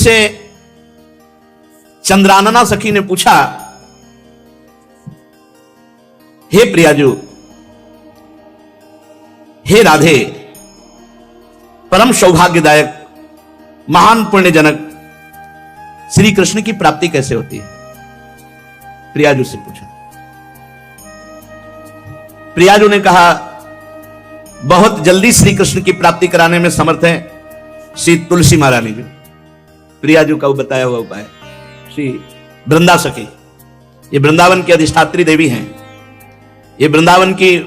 मुझसे चंद्रानना सखी ने पूछा, हे प्रियाजू, हे राधे, परम सौभाग्यदायक महान पुण्यजनक श्री कृष्ण की प्राप्ति कैसे होती है? प्रियाजू से पूछा। प्रियाजू ने कहा, बहुत जल्दी श्री कृष्ण की प्राप्ति कराने में समर्थ है श्री तुलसी महारानी जी। प्रियाजू का बताया हुआ उपाय श्री वृंदा सखी, ये वृंदावन की अधिष्ठात्री देवी हैं। ये वृंदावन की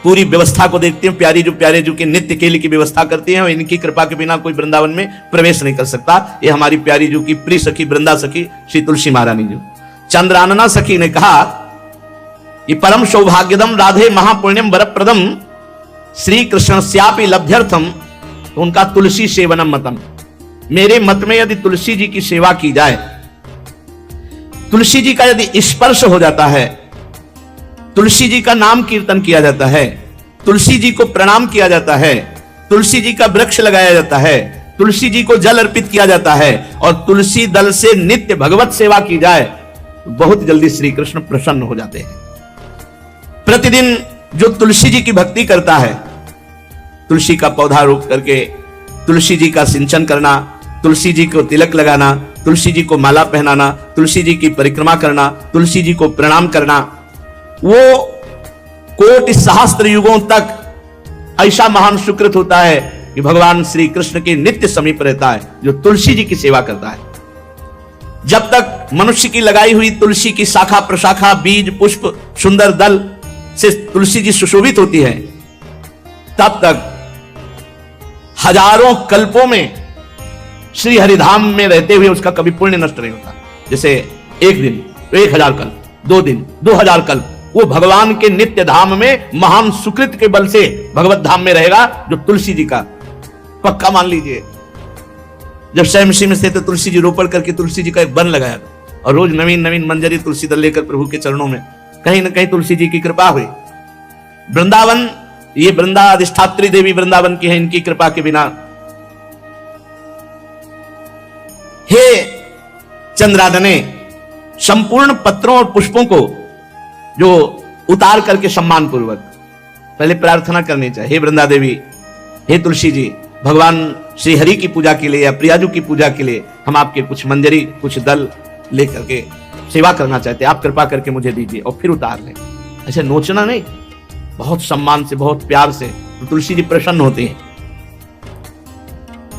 पूरी व्यवस्था को देखती हैं। प्यारे जो की नित्य केली की व्यवस्था करती हैं, और इनकी कृपा के बिना कोई वृंदावन में प्रवेश नहीं कर सकता। ये हमारी प्यारी जो की प्रिय सखी वृंदा सखी श्री तुलसी महारानी जी। चंद्रानना सखी ने कहा, ये परम सौभाग्यदम राधे महापुण्यम वरप्रदम श्री कृष्ण श्यापि लभ्यर्थम, तो उनका तुलसी सेवनम मतम। मेरे मत में यदि तुलसी जी की सेवा की जाए, तुलसी जी का यदि स्पर्श हो जाता है, तुलसी जी का नाम कीर्तन किया जाता है, तुलसी जी को प्रणाम किया जाता है, तुलसी जी का वृक्ष लगाया जाता है, तुलसी जी को जल अर्पित किया जाता है, और तुलसी दल से नित्य भगवत सेवा की जाए, तो बहुत जल्दी श्री कृष्ण प्रसन्न हो जाते हैं। प्रतिदिन जो तुलसी जी की भक्ति करता है, तुलसी का पौधा रोप करके तुलसी जी का सिंचन करना, तुलसी जी को तिलक लगाना, तुलसी जी को माला पहनाना, तुलसी जी की परिक्रमा करना, तुलसी जी को प्रणाम करना, वो कोटि सहस्त्र युगों तक ऐसा महान सुकृत होता है कि भगवान श्री कृष्ण के नित्य समीप रहता है जो तुलसी जी की सेवा करता है। जब तक मनुष्य की लगाई हुई तुलसी की शाखा प्रशाखा बीज पुष्प सुंदर दल से तुलसी जी सुशोभित होती है, तब तक हजारों कल्पों में श्री हरिधाम में रहते हुए उसका कभी पुण्य नष्ट नहीं होता। जैसे एक दिन 1000 कल्प, 2 दिन 2000 कल्प, वो भगवान के नित्य धाम में महान सुकृत के बल से भगवत धाम में रहेगा, जो तुलसी जी का पक्का मान लीजिए। जब स्वयं में से तो तुलसी जी रोपण करके तुलसी जी का एक वन लगाया, और रोज नवीन नवीन मंजरी तुलसी दल लेकर प्रभु के चरणों में, कहीं ना कहीं तुलसी जी की कृपा हुई। वृंदावन, ये वृंदा अधिष्ठात्री देवी वृंदावन की है, इनकी कृपा के बिना। हे चंद्रादने, संपूर्ण पत्रों और पुष्पों को जो उतार करके सम्मान पूर्वक पहले प्रार्थना करनी चाहिए, हे वृंदा देवी, हे तुलसी जी, भगवान श्री हरि की पूजा के लिए या प्रियाजू की पूजा के लिए हम आपके कुछ मंजरी कुछ दल लेकर के सेवा करना चाहते हैं, आप कृपा करके मुझे दीजिए, और फिर उतार लें। ऐसे नोचना नहीं, बहुत सम्मान से बहुत प्यार से, तो तुलसी जी प्रसन्न होते हैं।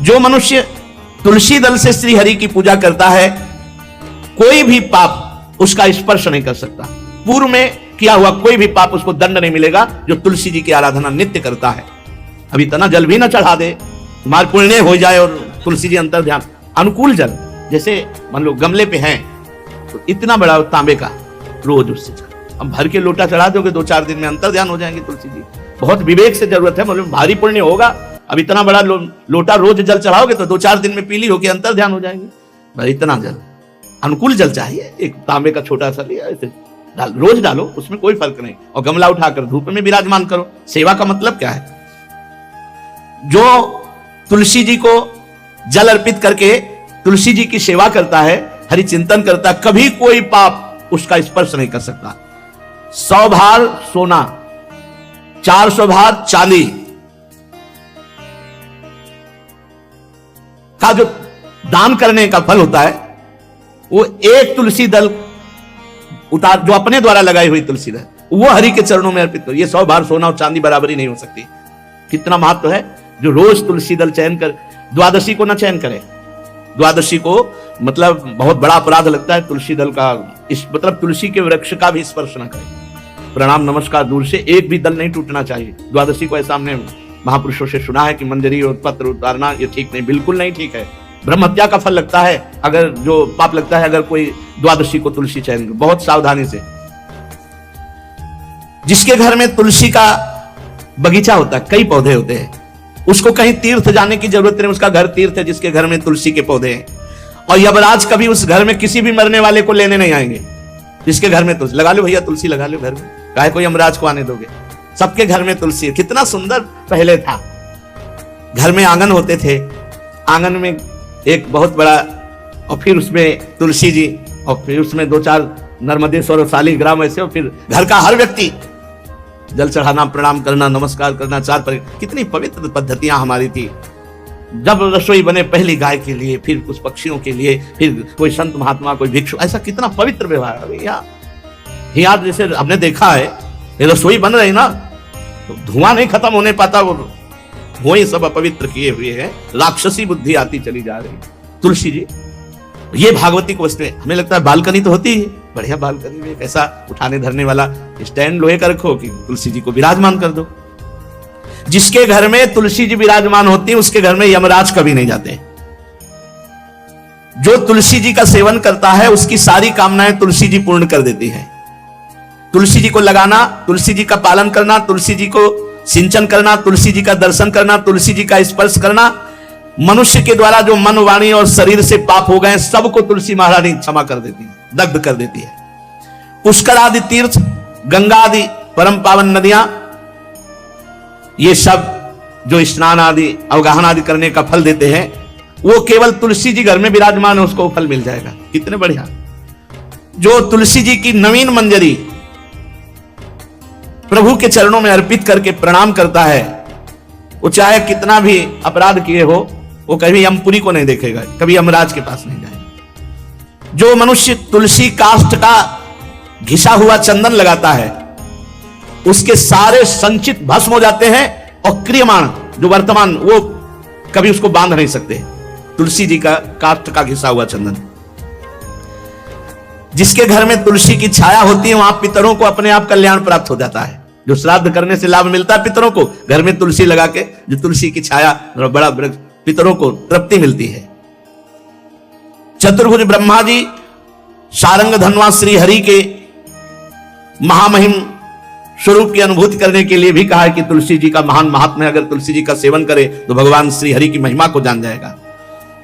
जो मनुष्य तुलसी दल से श्री हरि की पूजा करता है, कोई भी पाप उसका स्पर्श नहीं कर सकता। पूर्व में किया हुआ कोई भी पाप उसको दंड नहीं मिलेगा, जो तुलसी जी की आराधना नित्य करता है। अब इतना जल भी ना चढ़ा दे, तुम्हारे पुण्य हो जाए, और तुलसी जी अंतर ध्यान अनुकूल जल, जैसे मान लो गमले पे हैं तो इतना बड़ा तांबे का रोज उससे हम भर के लोटा चढ़ा दोगे, 2-4 दिन में अंतर ध्यान हो जाएंगे तुलसी जी। बहुत विवेक से जरूरत है, मतलब भारी पुण्य होगा। अब इतना बड़ा लोटा रोज जल चढ़ाओगे तो 2-4 दिन में पीली होकर अंतर ध्यान हो जाएंगे। इतना जल, अनुकूल जल चाहिए। एक तांबे का छोटा सा लिया, ऐसे रोज डालो, उसमें कोई फर्क नहीं, और गमला उठाकर धूप में विराजमान करो। सेवा का मतलब क्या है? जो तुलसी जी को जल अर्पित करके तुलसी जी की सेवा करता है, हरि चिंतन करता है, कभी कोई पाप उसका स्पर्श नहीं कर सकता। 100 भार सोना, 400 भार चांदी का जो दान करने का फल होता है, वो एक तुलसी दल उतार, जो अपने द्वारा लगाई हुई तुलसी दल, वो हरि के चरणों में अर्पित करो। ये 100 भार सोना और चांदी बराबरी नहीं हो सकती। कितना महत्व है। जो रोज तुलसी दल चयन कर, द्वादशी को ना चयन करे, द्वादशी को मतलब बहुत बड़ा अपराध लगता है तुलसी दल का, इस मतलब तुलसी के वृक्ष का भी स्पर्श ना करे। प्रणाम नमस्कार दूर से, एक भी दल नहीं टूटना चाहिए। द्वादशी को ऐसा हमने महापुरुषों से सुना है कि मंजरी और पत्र उतारना ये ठीक नहीं, बिल्कुल नहीं ठीक है। ब्रह्म हत्या का फल लगता है, अगर जो पाप लगता है अगर कोई द्वादशी को तुलसी चयन, बहुत सावधानी से। जिसके घर में तुलसी का बगीचा होता है, कई पौधे होते हैं, उसको कहीं तीर्थ जाने की जरूरत नहीं, उसका घर तीर्थ है जिसके घर में तुलसी के पौधे हैं। और यमराज कभी उस घर में किसी भी मरने वाले को लेने नहीं आएंगे जिसके घर में तुलसी। लगा लो भैया तुलसी लगा लो घर में, काहे को यमराज को आने दोगे? सबके घर में तुलसी है। कितना सुंदर पहले था। घर में आंगन होते थे, आंगन में एक बहुत बड़ा और फिर उसमें तुलसी जी, और फिर उसमें 2-4 नर्मदेश्वर शालिग्राम ऐसे, और फिर घर का हर व्यक्ति जल चढ़ाना, प्रणाम करना, नमस्कार करना, कितनी पवित्र पद्धतियां हमारी थी। जब रसोई बने पहली गाय के लिए, फिर कुछ पक्षियों के लिए, फिर कोई संत महात्मा, कोई भिक्षु, ऐसा कितना पवित्र व्यवहार है। यहाँ जैसे हमने देखा है, ये रसोई बन रही ना, तो धुआं नहीं खत्म होने पाता, वो ही सब अपवित्र किए हुए हैं, राक्षसी बुद्धि आती चली जा रही। तुलसी जी, ये भागवती को वस्तु, हमें लगता है बालकनी तो होती है, बढ़िया बालकनी में एक ऐसा उठाने धरने वाला स्टैंड लोहे का रखो कि तुलसी जी को विराजमान कर दो। जिसके घर में तुलसी जी विराजमान होती है, उसके घर में यमराज कभी नहीं जाते। जो तुलसी जी का सेवन करता है, उसकी सारी कामनाएं तुलसी जी पूर्ण कर देती है। तुलसी जी को लगाना, तुलसी जी का पालन करना, तुलसी जी को सिंचन करना, तुलसी जी का दर्शन करना, तुलसी जी का स्पर्श करना, मनुष्य के द्वारा जो मन, वाणी और शरीर से पाप हो गए, सबको तुलसी महारानी क्षमा कर देती है, दग्ध कर देती है। पुष्कर आदि तीर्थ, गंगा आदि परम पावन नदियां, ये सब जो स्नान आदि, अवगाहन आदि करने का फल देते हैं, वो केवल तुलसी जी घर में विराजमान है, उसको फल मिल जाएगा। कितने बढ़िया। जो तुलसी जी की नवीन मंजरी प्रभु के चरणों में अर्पित करके प्रणाम करता है, वो चाहे कितना भी अपराध किए हो, वो कभी यमपुरी को नहीं देखेगा, कभी यमराज के पास नहीं जाएगा। जो मनुष्य तुलसी काष्ठ का घिसा हुआ चंदन लगाता है, उसके सारे संचित भस्म हो जाते हैं, और क्रियमाण जो वर्तमान, वो कभी उसको बांध नहीं सकते। तुलसी जी का काष्ठ का घिसा हुआ चंदन। जिसके घर में तुलसी की छाया होती है, वहां पितरों को अपने आप कल्याण प्राप्त हो जाता है। जो श्राद्ध करने से लाभ मिलता है पितरों को, घर में तुलसी लगा के, जो तुलसी की छाया बड़ा वृक्ष, पितरों को तृप्ति मिलती है। चतुर्भुज ब्रह्मा जी सारंग धनवा श्री हरि के महामहिम स्वरूप की अनुभूति करने के लिए भी कहा है कि तुलसी जी का महान महात्म्य, अगर तुलसी जी का सेवन करे तो भगवान श्री हरि की महिमा को जान जाएगा।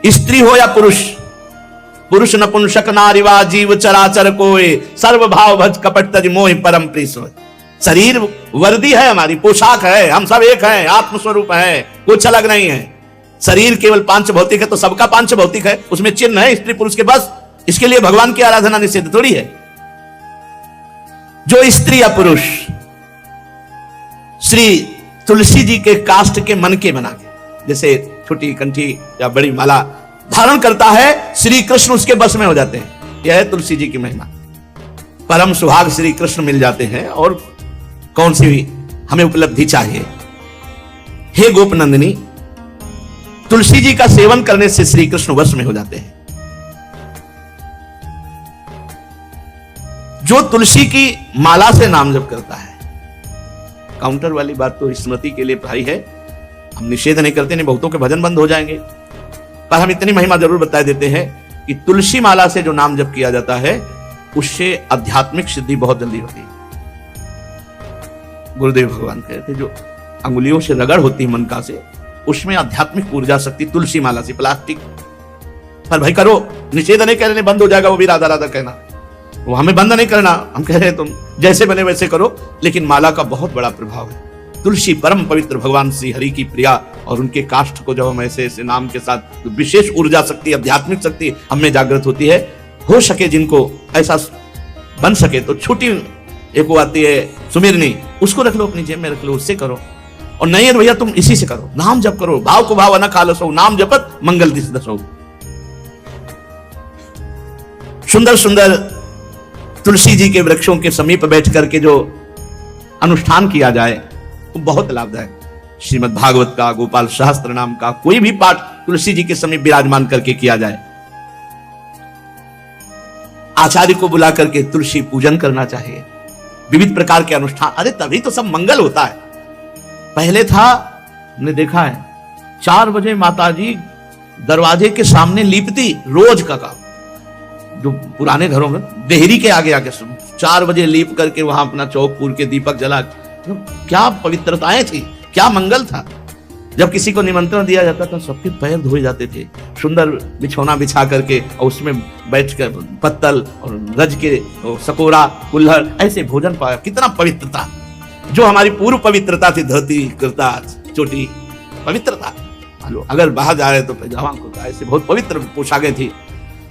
स्त्री हो या पुरुष, पुरुष नपुंसक नारीवा जीव चराचर कोय, सर्व भाव भज कपट तज मोहि परम प्रिय सोय। शरीर वर्दी है, हमारी पोशाक है, हम सब एक हैं, आत्मस्वरूप है, कुछ अलग नहीं है। शरीर केवल पांच भौतिक है तो सबका पांच भौतिक है, उसमें चिन्ह है स्त्री पुरुष के, बस इसके लिए भगवान की आराधना निषेध थोड़ी है। जो स्त्री या पुरुष श्री तुलसी जी के काष्ठ के मन के बना के, जैसे छोटी कंठी या बड़ी माला धारण करता है, श्री कृष्ण उसके बस में हो जाते हैं। यह है तुलसी जी की महिमा। परम सुहाग श्री कृष्ण मिल जाते हैं, और कौन सी भी हमें उपलब्धि चाहिए। हे गोपनंदिनी, तुलसी जी का सेवन करने से श्री कृष्ण वश में हो जाते हैं। जो तुलसी की माला से नाम जप करता है, काउंटर वाली बात तो स्मृति के लिए भाई है, हम निषेध नहीं करते, नहीं बहुतों के भजन बंद हो जाएंगे, पर हम इतनी महिमा जरूर बता देते हैं कि तुलसी माला से जो नाम जप किया जाता है, उससे आध्यात्मिक सिद्धि बहुत जल्दी होती है। गुरुदेव भगवान कहते जो अंगुलियों से रगड़ होती है मन का से, उसमें आध्यात्मिक ऊर्जा शक्ति तुलसी माला से। प्लास्टिक पर भाई करो, निषेध नहीं कह रहे, बंद हो जाएगा, वो भी राधा राधा कहना, वो हमें बंद नहीं करना, हम कह रहे हैं तुम जैसे बने वैसे करो, लेकिन माला का बहुत बड़ा प्रभाव है। तुलसी परम पवित्र भगवान श्री हरि की प्रिया, और उनके काष्ठ को जब हम ऐसे ऐसे नाम के साथ, तो विशेष ऊर्जा शक्ति, आध्यात्मिक शक्ति हमें जागृत होती है। हो सके जिनको ऐसा बन सके तो छोटी एक वो आती है सुमिरनी, उसको रख लो अपनी जेब में, रख लो, उससे करो। और नहीं है भैया तुम इसी से करो, नाम जप करो, भाव को भाव न खालसो, नाम जपत मंगल दिस दसो। सुंदर सुंदर तुलसी जी के वृक्षों के समीप बैठ करके जो अनुष्ठान किया जाए वो बहुत लाभदायक। श्रीमद् भागवत का, गोपाल सहस्त्र नाम का कोई भी पाठ तुलसी जी के समीप विराजमान करके किया जाए। आचार्य को बुला करके तुलसी पूजन करना चाहिए। विविध प्रकार के अनुष्ठान, अरे तभी तो सब मंगल होता है। पहले था, हमने देखा है, 4 बजे माताजी दरवाजे के सामने लीपती, रोज का काम। जो पुराने घरों में देहरी के आगे आके 4 बजे लीप करके वहां अपना चौकपुर के दीपक जला, तो क्या पवित्रताएं थी, क्या मंगल था। जब किसी को निमंत्रण दिया जाता था, सबके पैर धोए जाते थे, सुंदर बिछौना बिछा करके, और उसमें बैठ कर पत्तल और रज के सकोरा कुल्हड़ ऐसे भोजन पाया। कितना पवित्रता, जो हमारी पूर्व पवित्रता थी, धोती कुर्ता चोटी पवित्रता। अगर बाहर जा रहे तो पैजामा कुर्ता, ऐसे बहुत पवित्र पोशाकें थी।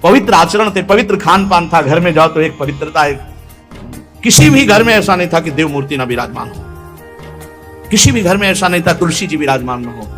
पवित्र आचरण थे, पवित्र खान पान था। घर में जाओ तो एक पवित्रता है। किसी भी घर में ऐसा नहीं था कि देव मूर्ति ना विराजमान हो, किसी भी घर में ऐसा नहीं था तुलसी जी विराजमान न हो।